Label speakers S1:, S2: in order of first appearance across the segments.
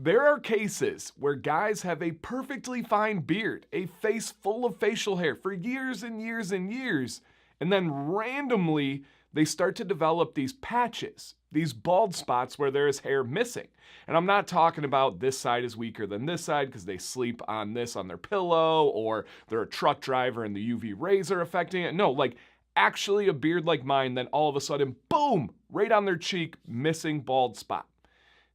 S1: There are cases where guys have a perfectly fine beard, a face full of facial hair for years and years and years, and then randomly they start to develop these patches, these bald spots where there is hair missing. And I'm not talking about this side is weaker than this side because they sleep on this on their pillow, or they're a truck driver and the UV rays are affecting it. No, like actually a beard like mine, then all of a sudden, boom, right on their cheek, missing bald spot.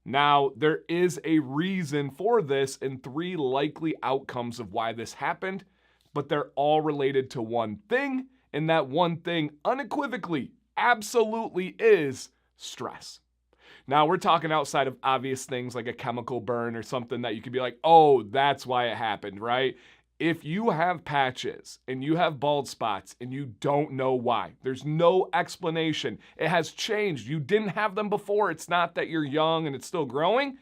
S1: Now, there is a reason for this and 3 likely outcomes of why this happened, but they're all related to one thing, and that one thing unequivocally, absolutely is stress. Now, we're talking outside of obvious things like a chemical burn or something that you could be like, oh, that's why it happened, right? If you have patches and you have bald spots and you don't know why, there's no explanation. It has changed. You didn't have them before. It's not that you're young and it's still growing.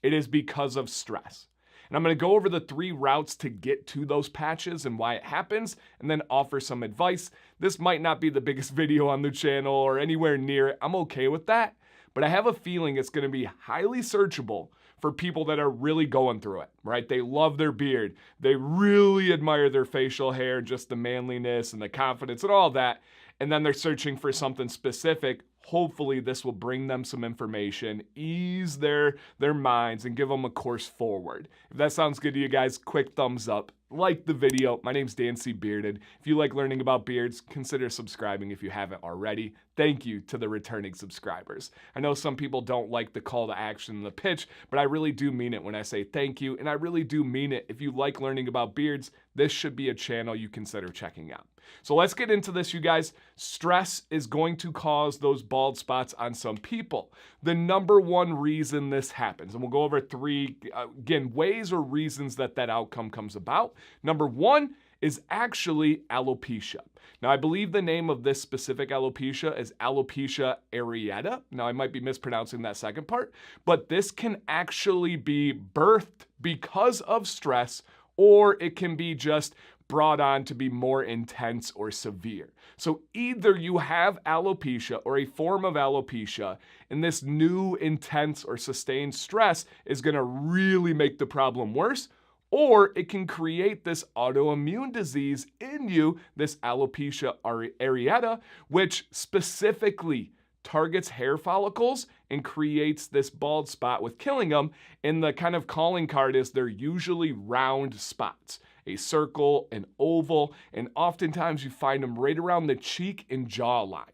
S1: It is because of stress. And I'm going to go over the 3 routes to get to those patches and why it happens, and then offer some advice. This might not be the biggest video on the channel or anywhere near it. I'm okay with that, but I have a feeling it's going to be highly searchable for people that are really going through it, right? They love their beard. They really admire their facial hair, just the manliness and the confidence and all that. And then they're searching for something specific. Hopefully this will bring them some information, ease their minds, and give them a course forward. If that sounds good to you guys, quick thumbs up. Like the video. My name's Dan C. Bearded. If you like learning about beards, consider subscribing if you haven't already. Thank you to the returning subscribers. I know some people don't like the call to action and the pitch, but I really do mean it when I say thank you, and I really do mean it. If you like learning about beards, this should be a channel you consider checking out. So let's get into this, you guys. Stress is going to cause those bald spots on some people. The number one reason this happens, and we'll go over 3, again, ways or reasons that outcome comes about. Number 1 is actually alopecia. Now, I believe the name of this specific alopecia is alopecia areata. Now, I might be mispronouncing that second part, but this can actually be birthed because of stress, or it can be just brought on to be more intense or severe. So either you have alopecia or a form of alopecia, and this new intense or sustained stress is going to really make the problem worse, or it can create this autoimmune disease in you, this alopecia areata, which specifically targets hair follicles and creates this bald spot with killing them. And the kind of calling card is they're usually round spots, a circle, an oval, and oftentimes you find them right around the cheek and jawline.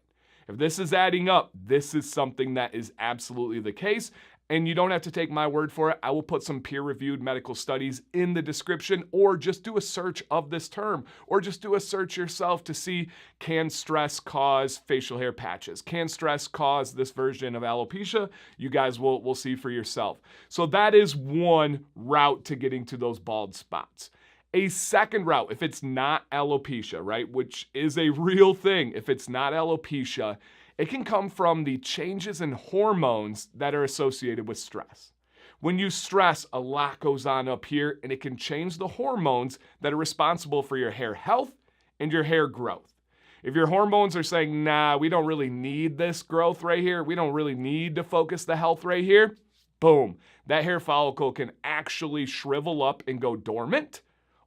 S1: If this is adding up, this is something that is absolutely the case. And you don't have to take my word for it. I will put some peer-reviewed medical studies in the description, or just do a search of this term, or just do a search yourself to see, can stress cause facial hair patches? Can stress cause this version of alopecia? You guys will see for yourself. So that is one route to getting to those bald spots. A second route, if it's not alopecia, right, which is a real thing, if it's not alopecia, it can come from the changes in hormones that are associated with stress. When you stress, a lot goes on up here, and it can change the hormones that are responsible for your hair health and your hair growth. If your hormones are saying, nah, we don't really need this growth right here, we don't really need to focus the health right here, boom, that hair follicle can actually shrivel up and go dormant.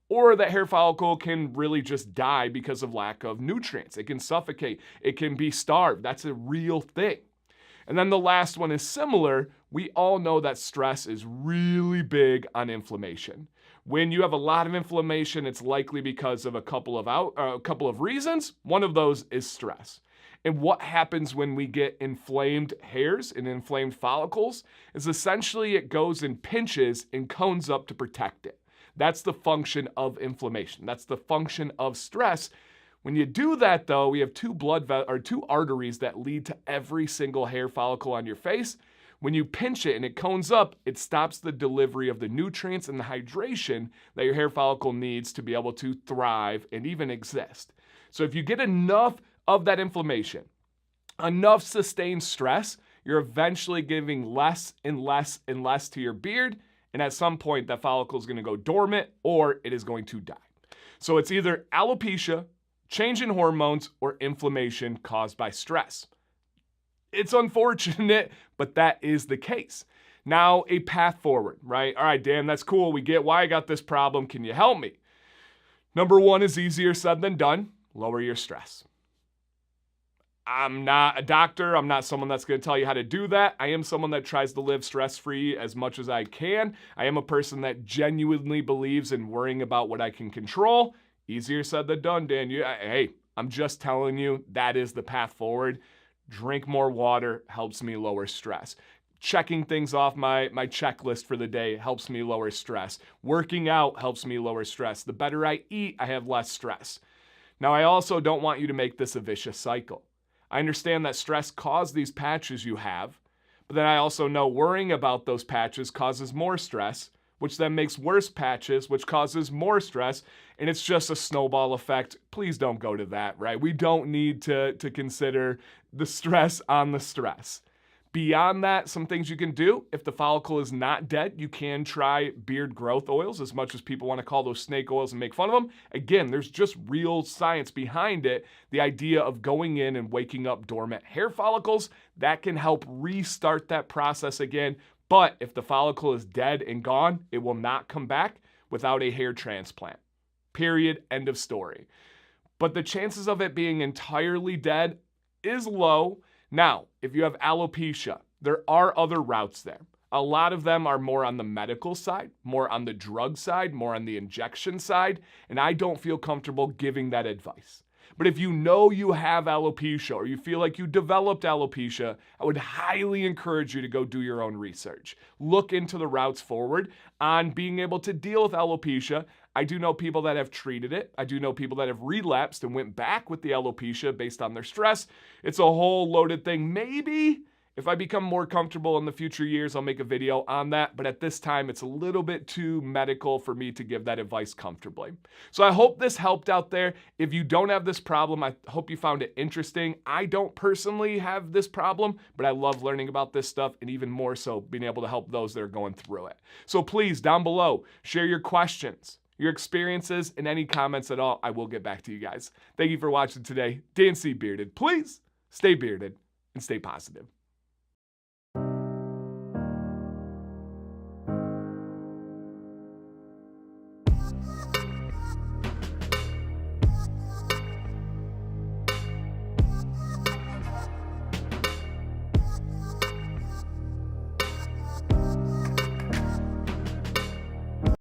S1: Or that hair follicle can really just die because of lack of nutrients. It can suffocate. It can be starved. That's a real thing. And then the last one is similar. We all know that stress is really big on inflammation. When you have a lot of inflammation, it's likely because of a couple of reasons. One of those is stress. And what happens when we get inflamed hairs and inflamed follicles is essentially it goes and pinches and cones up to protect it. That's the function of inflammation. That's the function of stress. When you do that, though, we have 2 arteries that lead to every single hair follicle on your face. When you pinch it and it cones up, it stops the delivery of the nutrients and the hydration that your hair follicle needs to be able to thrive and even exist. So if you get enough of that inflammation, enough sustained stress, you're eventually giving less and less and less to your beard. And at some point, that follicle is going to go dormant or it is going to die. So it's either alopecia, change in hormones, or inflammation caused by stress. It's unfortunate, but that is the case. Now, a path forward, right? All right, Dan, that's cool. We get why I got this problem. Can you help me? Number one is easier said than done. Lower your stress. I'm not a doctor. I'm not someone that's going to tell you how to do that. I am someone that tries to live stress-free as much as I can. I am a person that genuinely believes in worrying about what I can control. Easier said than done, Dan. Hey, I'm just telling you that is the path forward. Drink more water helps me lower stress. Checking things off my checklist for the day helps me lower stress. Working out helps me lower stress. The better I eat, I have less stress. Now, I also don't want you to make this a vicious cycle. I understand that stress caused these patches you have, but then I also know worrying about those patches causes more stress, which then makes worse patches, which causes more stress, and it's just a snowball effect. Please don't go to that, right? We don't need to consider the stress on the stress. Beyond that, some things you can do. If the follicle is not dead, you can try beard growth oils, as much as people want to call those snake oils and make fun of them. Again, there's just real science behind it. The idea of going in and waking up dormant hair follicles, that can help restart that process again. But if the follicle is dead and gone, it will not come back without a hair transplant. Period. End of story. But the chances of it being entirely dead is low. Now, if you have alopecia, there are other routes there. A lot of them are more on the medical side, more on the drug side, more on the injection side, and I don't feel comfortable giving that advice. But if you know you have alopecia or you feel like you developed alopecia, I would highly encourage you to go do your own research. Look into the routes forward on being able to deal with alopecia. I do know people that have treated it. I do know people that have relapsed and went back with the alopecia based on their stress. It's a whole loaded thing. Maybe if I become more comfortable in the future years, I'll make a video on that. But at this time, it's a little bit too medical for me to give that advice comfortably. So I hope this helped out there. If you don't have this problem, I hope you found it interesting. I don't personally have this problem, but I love learning about this stuff, and even more so being able to help those that are going through it. So please, down below, share your questions, your experiences, and any comments at all. I will get back to you guys. Thank you for watching today. Dan C. Bearded. Please stay bearded and stay positive.